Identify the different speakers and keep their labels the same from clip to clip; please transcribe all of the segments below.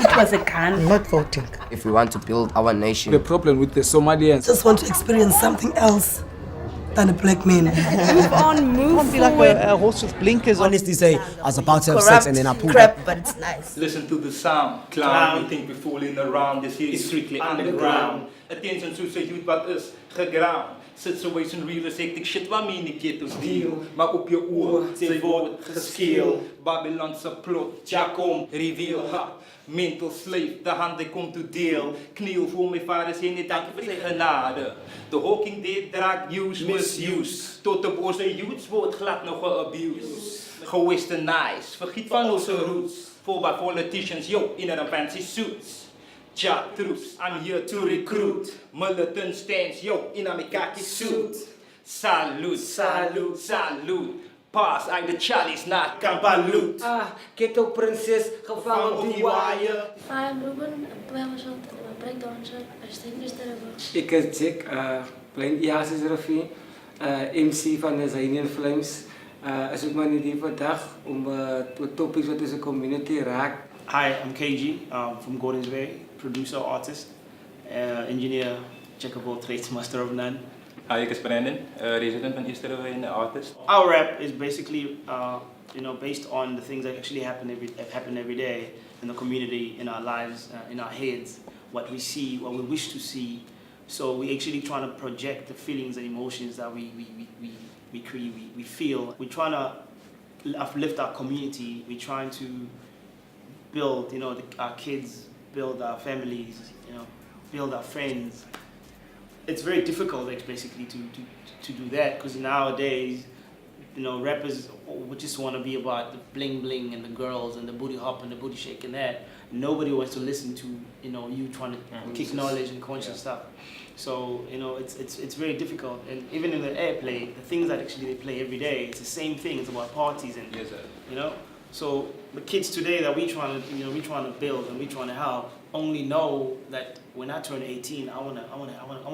Speaker 1: It was a gun.
Speaker 2: I'm not voting.
Speaker 3: If we want to build our nation.
Speaker 4: The problem with the Somalians.
Speaker 2: Just want to experience something else than a black man.
Speaker 1: Move on, move
Speaker 5: Can't be like a horse with blinkers on.
Speaker 6: Honestly say, I was about to have sex and then I pulled
Speaker 1: crap,
Speaker 6: up.
Speaker 1: but it's nice.
Speaker 7: Listen to the sound. Clown, we think we're fooling around. This here is strictly underground. Attention to say youth wat is geground. Situation real is hectic shit waarmee die ghetto's deal. Maar op je oor, zij wordt geskeel. Babylonse plot, Jacom, reveal, ha. Mental slave, de handen komt to deel. Kniel voor mijn vaders heen, niet dank je voor zijn genade. De hawking deed drug use, misuse. Tot de boze youths wordt glad nog geabused. Gewesternized, vergiet van onze roots. Voor politicians, yo, in een fancy suits. Ja, troops, I'm here to recruit. Militant stance, yo, in a khaki suit. Salute, salute, salute. Pass uit de chalice naar Kampalut.
Speaker 6: Ghetto princess, gevangen op die wire.
Speaker 8: I'm Ruben, ik was altijd een breakdancer, assistent
Speaker 9: Ik is Jack, klein Iasis Rafi, MC van de Zainian Flames. Is ook mijn idee vandaag om de topics wat deze community raakt.
Speaker 10: Hi, I'm KG from Gordon's Bay, producer, artist, engineer, jack of all trades, master of none.
Speaker 7: Hi, ik is Brandon, resident van Easterway and artist.
Speaker 10: Our rap is basically, based on the things that actually happen every day in the community, in our lives, in our heads, what we see, what we wish to see. So we actually trying to project the feelings and emotions that we feel. We're trying to uplift our community. We're trying to build, our kids, build our families, build our friends. It's very difficult, basically, to do that, because nowadays, rappers just want to be about the bling bling and the girls and the booty hop and the booty shake and that. Nobody wants to listen to, you trying to kick knowledge and conscious stuff. So, it's very difficult. And even in the airplay, the things that actually they play every day, it's the same thing. It's about parties and, So the kids today that we trying to build and we trying to help only know that when I turn 18, I wanna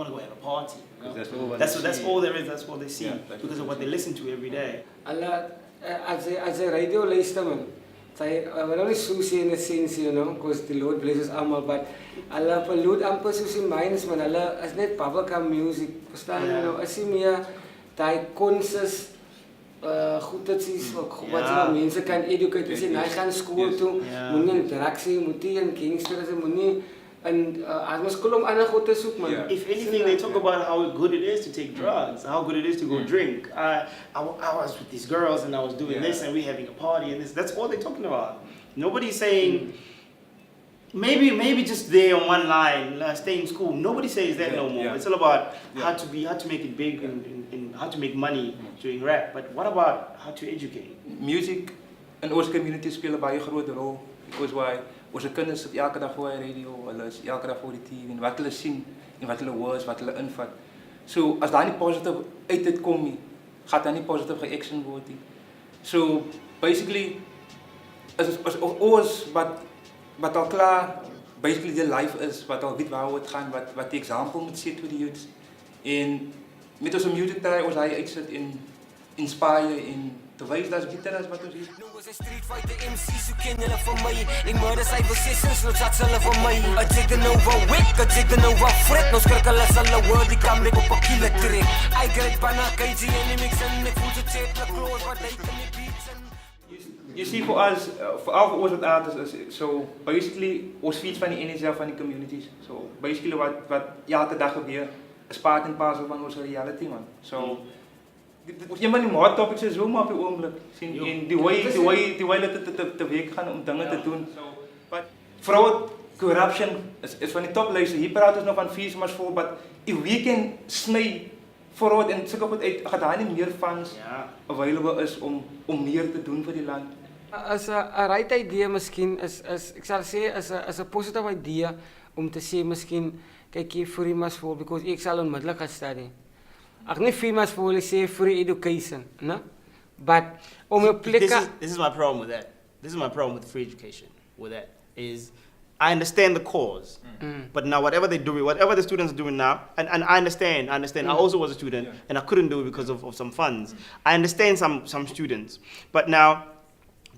Speaker 10: go have a party. That's all there is. That's all they see because of what they listen to every day.
Speaker 9: Alla, as a radio luister man, I don't see in the sense, because the Lord blesses all, but alla pollute amper soos die minds man. Alla is net bubblegum music. Verstaan as jy meer daai konses goed dat is wat mense kan educate as jy gaan skool toe, moenie drugs hê, moenie en gangsters hê, moenie en as mens kolom ander goed te soek man.
Speaker 10: If anything, they talk about how good it is to take drugs, how good it is to go drink. I was with these girls and I was doing this and we having a party and this. That's all they're talking about. Nobody's saying maybe just there on one line, stay in school. Nobody says that no more. It's all about how to make it big and how to make money doing rap. But what about how to educate?
Speaker 7: Music in onze community speel 'n baie groot rol, because why onze kinders sit elke dag voor die radio, hulle is elke dag voor die TV en wat hulle sien en wat hulle hoor, wat hulle invat. So as daar nie positief uit dit kom nie, gaan daar nie positief reaction word nie. So basically as ons wat al klaar basically the life is, wat al weet waar het gaan, wat die example moet set vir die youths. En met onze music daar ons hy uitsit en inspire en te wys dat beter as wat ons is.
Speaker 11: Nou is 'n street fighter MC, so ken julle van my. Ek murder sy possessions, so chat hulle van my. I take the over wick, I take the over fret. Nou skrik hulle sal die word die kam op 'n killer trek. I get pana KG en mix en ek voel dit chat la close wat hy kan nie beats.
Speaker 7: You see, for us what artists is, so basically ons feed van die energy van die communities. So basically wat elke dag gebeur is part and parcel van onze reality man. So jy maar die hot topics is zo maar op die oomblik sien en die way dat te werk gaan om dinge te doen. But fraud, corruption is van die toplijsten. Hier praat ons nog van fees maar voor, but if we can sny fraud en sulke goed uit, gaat daar nie meer funds available is om meer te doen vir die land.
Speaker 9: As 'n right idee miskien is ek sal sê is 'n positive idee om te sê miskien kyk jy free mas voor, because ek sal onmiddellik gaan study. Ek nie free mas voor sê free education, né? But om 'n plek.
Speaker 10: This is my problem with that. This is my problem with free education. With that is I understand the cause, but now whatever they're doing, whatever the students are doing now, and I understand. I also was a student, and I couldn't do it because of some funds. I understand some students, but now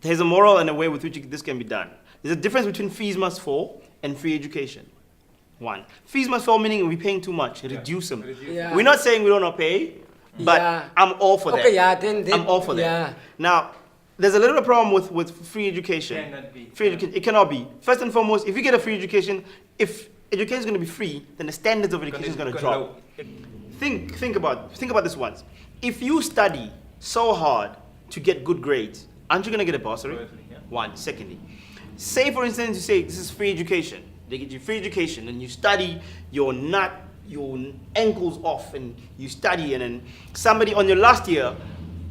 Speaker 10: there's a moral and a way with which this can be done. There's a difference between fees must fall and free education. One. Fees must fall meaning we're paying too much. Reduce them.
Speaker 9: Yeah.
Speaker 10: We're not saying we don't pay, but I'm all for that.
Speaker 9: Okay, yeah, then
Speaker 10: I'm all for that. Now, there's a little problem with free education.
Speaker 7: Cannot be.
Speaker 10: Free education, it cannot be. First and foremost, if you get a free education, if education is going to be free, then the standards of education is going to drop. Think about this once. If you study so hard to get good grades, aren't you going to get a bursary? One. Secondly, say for instance you say this is free education. They get you free education and you study your ankles off and you study, and then somebody on your last year,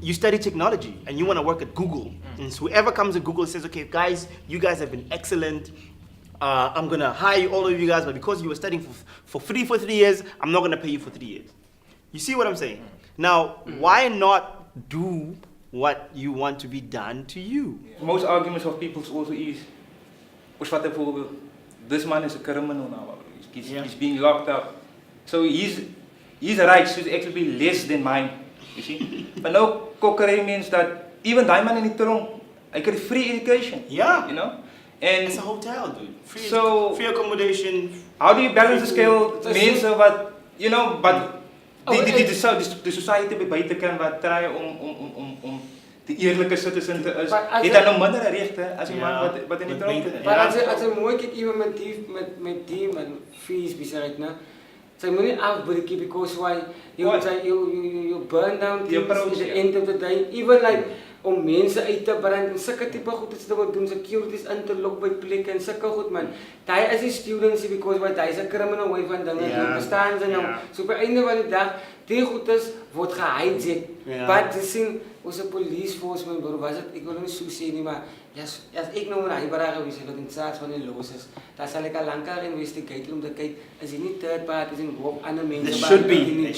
Speaker 10: you study technology and you want to work at Google. And so whoever comes at Google says, okay guys, you guys have been excellent. I'm going to hire all of you guys, but because you were studying for 3 years, I'm not going to pay you for 3 years. You see what I'm saying? Now, why not do what you want to be done to you?
Speaker 7: Most arguments of people also is, this man is a criminal now. He's being locked up. So his rights should actually be less than mine. You see? But no kokkerij means that even that man in the tronk, I get free education.
Speaker 10: Yeah.
Speaker 7: You know? And
Speaker 10: it's a hotel, dude. Free accommodation.
Speaker 7: How do you balance the scale? Means but you know, but the society buiten kan wat try om die eerlijke citizen te is. Dit dan nog minder regte as iemand wat in die tronk is.
Speaker 9: Maar as jy mooi kyk iemand met die man fees besig nou. Sy moenie afbreek because why you burn down things at the end of the day. Even like om mense uit te brand en sulke tipe goed te wil doen, securities in te lok by plekke en sulke goed man. Daai is die students because wat hy is 'n criminal way van dinge doen. Verstaan jy nou? So op die einde van die dag, die goedes word gehijack. But te sien ons 'n police force man bro, was dit ek wil nie so sê nie, maar as ek nou 'n hybride gewees het wat in charge van die los is, dan sal ek al lankal investigate om te kyk is nie third parties en hoop ander mense
Speaker 10: There should be.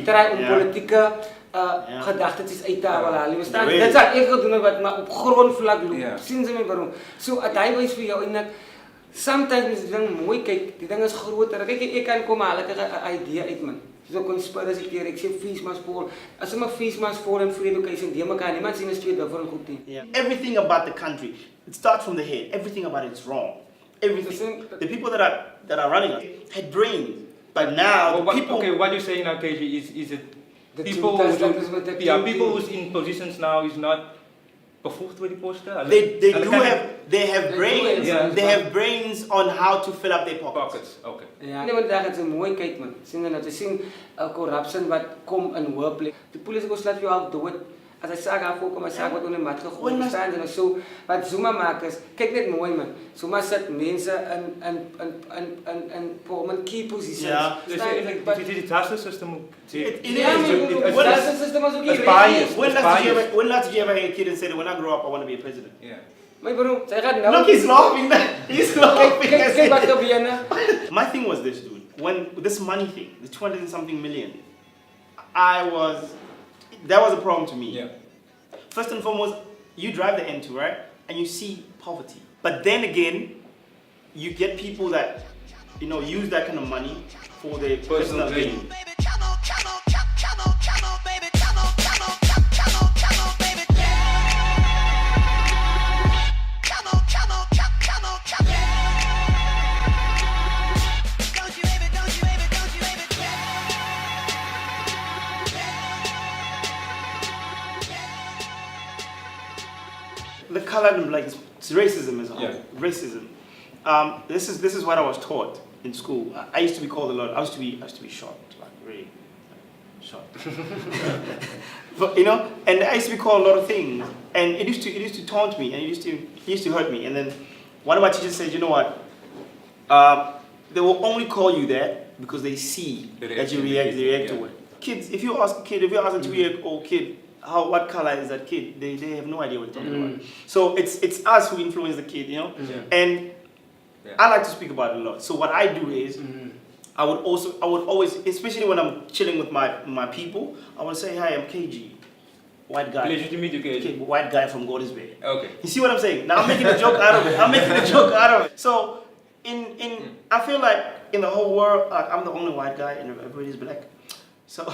Speaker 9: Try om politieke gedagtes uit te haal. Jy verstaan? Dit is ek gedoen wat maar op grondvlak loop. Sien jy my bro? So hy wys vir jou eintlik sometimes die ding mooi kyk, die ding is groter. Kyk ek kan kom haal 'n idee uit man. So conspiracy theory, ek sê fees must fall. As my fees must fall and free education, die mekaar niemand sien is twee different goed nie.
Speaker 10: Everything about the country, it starts from the head. Everything about it is wrong. Everything. The people that are running it had brains, but now people.
Speaker 7: Okay, what you say now, KG, is it people who's in positions now is not bevoegd with the poster?
Speaker 10: They have brains. They have brains on how to fill up their pockets.
Speaker 7: Okay.
Speaker 9: Ja. Nee, want daar het 'n mooi kyk man. Sien jy nou, jy sien corruption wat kom in workplace. Die polisie kos laat jou al dood. As hy saak af kom, hy saak wat onder mat gegooi staan en so wat Zuma maak is, kyk net mooi man. Zuma sit mense in key positions.
Speaker 7: Ja, die justice system.
Speaker 10: When last did you ever hear a kid and say, when I grow up I want to be a president?
Speaker 7: Yeah.
Speaker 9: My bro, sy gaan nou.
Speaker 10: Look, he's laughing. He's laughing.
Speaker 9: Kyk wat gebeur nou.
Speaker 10: My thing was this, dude. When this money thing, the 200 and something million, that was a problem to me.
Speaker 7: Yeah.
Speaker 10: First and foremost, you drive the N2, right? And you see poverty. But then again, you get people that, use that kind of money for their personal gain. The color and black, it's racism as well. Racism. This is what I was taught in school. I used to be called a lot. I used to be short, like really short. But and I used to be called a lot of things, and it used to taunt me, and it used to hurt me. And then one of my teachers said, you know what? They will only call you that because they see that you react to it. Kids, if you ask a 2-year-old kid, what color is that kid? They have no idea what you're talking about. So it's us who influence the kid, And I like to speak about it a lot. So what I do is, I would always, especially when I'm chilling with my people, I would say, hi, I'm KG, white guy.
Speaker 7: Pleasure to meet you, KG.
Speaker 10: White guy from Gordon's Bay.
Speaker 7: Okay.
Speaker 10: You see what I'm saying? Now I'm making a joke out of it. So I feel like in the whole world, I'm the only white guy and everybody's black. So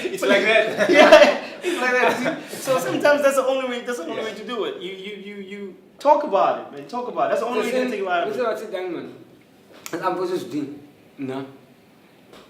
Speaker 7: It's like that.
Speaker 10: yeah, it's like that. So sometimes that's the only way. That's the only way to do it. You talk about it, man. Talk about it. That's the only way to take it out of
Speaker 9: Dis
Speaker 10: it.
Speaker 9: wat ek dink man. Dit amper soos dien, né?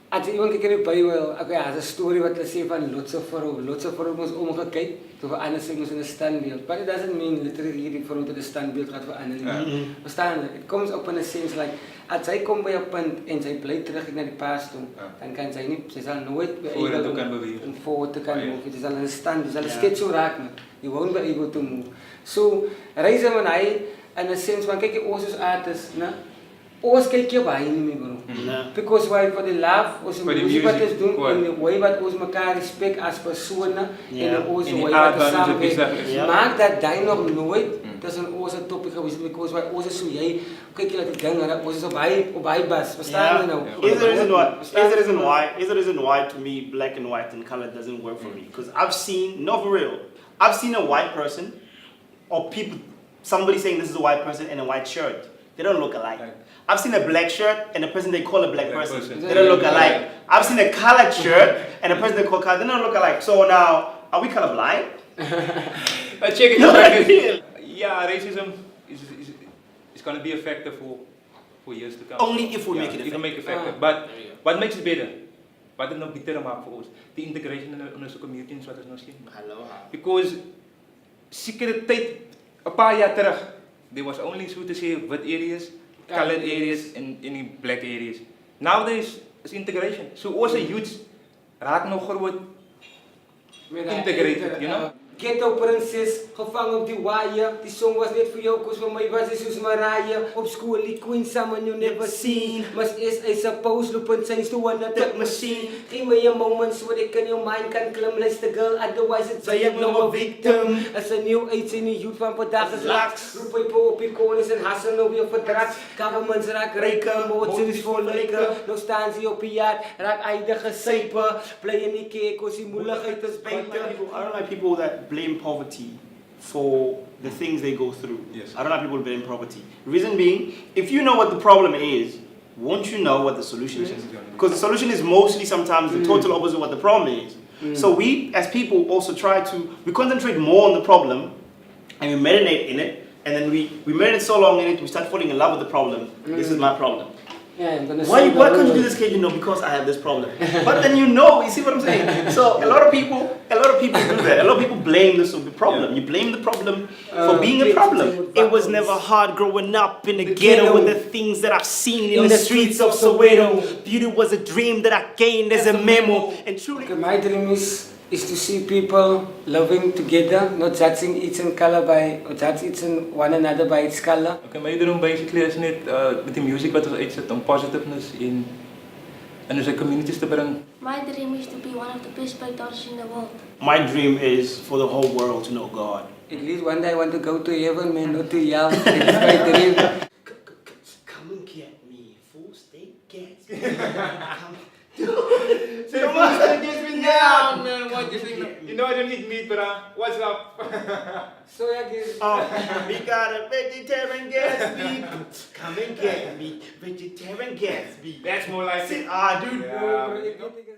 Speaker 9: As jy iemand kyk in die Bybel, okay, daar's 'n storie wat hulle sê van Lotse vrou moes omgekyk toe verander sy moes in 'n standbeeld. But it doesn't mean literally hierdie vrou tot 'n standbeeld gaat verander nie. Verstaan jy? It comes up in a sense like as sy kom by 'n punt en sy bly terug na die past toe, dan kan sy nie, sy sal nooit be able to forward to kan move. Sy sal in 'n stand, sy sal steeds so raak nie. You won't be able to move. So, raise him and I in a sense van kyk jy ons as artists, né? Ons kyk jy baie nie meer bro. Because why for the love, ons musiek wat ons doen en die way wat ons mekaar respect as persone en ons way wat ons saamwerk. Maak dat jy nog nooit tussen ons 'n topic gewees het because why ons is so jy kyk jy laat die ding ons is op baie bas. Verstaan jy nou?
Speaker 10: Is the reason why to me black and white and color doesn't work for me because I've seen, not for real, I've seen a white person or people, somebody saying this is a white person in a white shirt. They don't look alike. I've seen a black shirt and a person they call a black person. They don't look alike. I've seen a colored shirt and a person they call colored. They don't look alike. So now, are we colorblind?
Speaker 7: But check it. Yeah, racism is going to be effective for years to come.
Speaker 10: Only if we make it effective.
Speaker 7: You can make it effective. But what makes it better? Wat het nou beter maak vir ons? Die integration in ons communities wat ons nou sien. Because sekere tyd, 'n paar jaar terug, there was only so to say wit areas, colored areas and any black areas. Nowadays is integration. So ons youths raak nou groot integrated, you know.
Speaker 9: Ghetto Princess, gevang op die wire. Die song was net vir jou, cause vir my was dit soos Mariah. Op school, die queen, someone you never seen. Mas is, I suppose, loop and change to another machine. Give me a moment so that in your mind can climb like the girl. Otherwise it's I am no a victim. As a new age in die youth van vandag is lax. Roep hy op die corners en hustle nou weer vir drugs. Governments raak rijker, moties vol liker. Nou staan ze op die yard, raak eindige syper. Bly in die kerk, cause die moeilijkheid is beter.
Speaker 10: I don't like people that blame poverty for the things they go through.
Speaker 7: Yes.
Speaker 10: I don't like people blame poverty. Reason being, if you know what the problem is, won't you know what the solution is? Because the solution is mostly sometimes the total opposite of what the problem is. So we, as people, also we concentrate more on the problem and we marinate in it, and then we marinate so long in it, we start falling in love with the problem. This is my problem.
Speaker 9: Yeah,
Speaker 10: Why can't you do this, kid? You know, because I have this problem. But then you see what I'm saying? So a lot of people do that. A lot of people blame the problem. You blame the problem for being a problem. It was never hard growing up in the ghetto with the things that I've seen in the streets of Soweto. Beauty was a dream that I gained as a memo. And truly,
Speaker 9: my dream is to see people living together, not judging each in color or judging each in one another by its color.
Speaker 7: Okay, my droom basically is net met die music wat ons uitsit om positiveness in onze communities te bring.
Speaker 8: My dream is to be one of the best breakdancers in the world.
Speaker 10: my dream is for the whole world to know God.
Speaker 9: At least one day I want to go to heaven, man, not to hell. That's my dream.
Speaker 10: Come and get me, full steak gas. Come on, get me now, man. What do you think?
Speaker 7: You know I don't eat meat, but what's up?
Speaker 9: So I guess.
Speaker 10: We got a vegetarian Gatsby. Come and get me, vegetarian Gatsby.
Speaker 7: That's more like it.
Speaker 10: Dude.
Speaker 7: Yeah.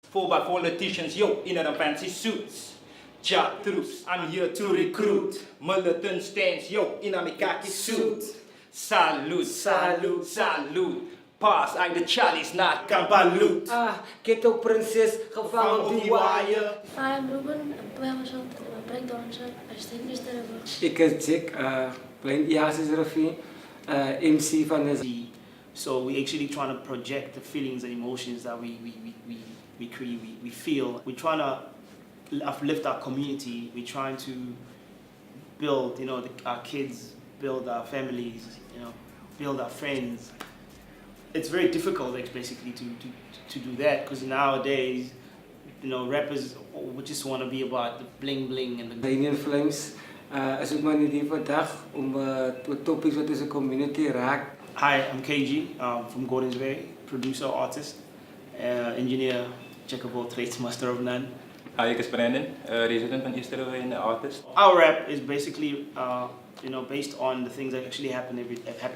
Speaker 7: For by politicians, yo, in them fancy suits. Job troops, I'm here to recruit. Militant stands, yo, in a khaki suit. Salute, salute, salute. Pass uit de Charlie's naar Kampalut.
Speaker 9: Ghetto Princess, gevangen op die wire.
Speaker 8: I am Ruben, a percussion, a breakdancer, a stand disturbing.
Speaker 9: Ik is Jack, playing Iasis Rafi, MC van de.
Speaker 10: So we actually trying to project the feelings and emotions that we feel. We're trying to uplift our community. We're trying to build, our kids, build our families, build our friends. It's very difficult, basically, to do that because nowadays, rappers just want to be about the bling bling and the
Speaker 9: Indian Flames. Is ook maar een idee vandaag om topics wat deze community raakt.
Speaker 10: Hi, I'm KG from Gordons Bay, producer, artist, engineer, jack of all trades, master of none.
Speaker 7: Hi, ik is Brandon, resident van Easterway and artist.
Speaker 10: Our rap is basically based on the things that actually happen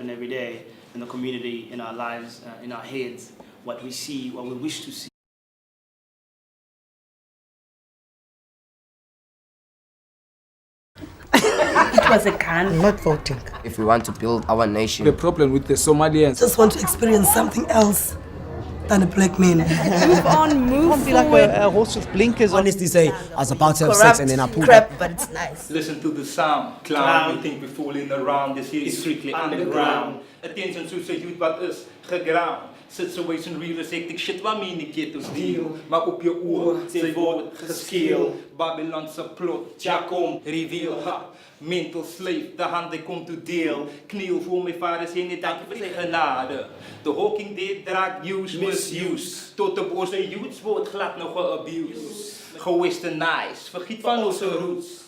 Speaker 10: every day in the community, in our lives, in our heads, what we see, what we wish to see.
Speaker 1: It was a gun.
Speaker 2: I'm not voting.
Speaker 3: If we want to build our nation,
Speaker 6: The problem with the Somalians,
Speaker 2: Just want to experience something else than a black man.
Speaker 1: Move on, move
Speaker 5: Can't be like
Speaker 1: forward.
Speaker 5: a horse with blinkers on.
Speaker 4: Honestly say, I was about to have sex and then I pulled
Speaker 1: crap,
Speaker 4: up.
Speaker 1: but it's nice.
Speaker 7: Listen to the sound. Clown, we think we're fooling around. This here is strictly underground. Attention to the youth wat is geground. Situation real is hectic shit waarmee die ghettos deal. Maar op je oor, zij wordt geskeel. Babylonse plot, Jacom, reveal. Ha. Mental slave, de handen komt toe deel. Kniel voor mijn vaders heen, ik dank je voor zijn genade. De Hawking deed drug use, misuse. Tot de boze youths wordt glad nog geabused. Gewesternized, vergiet van onze roots.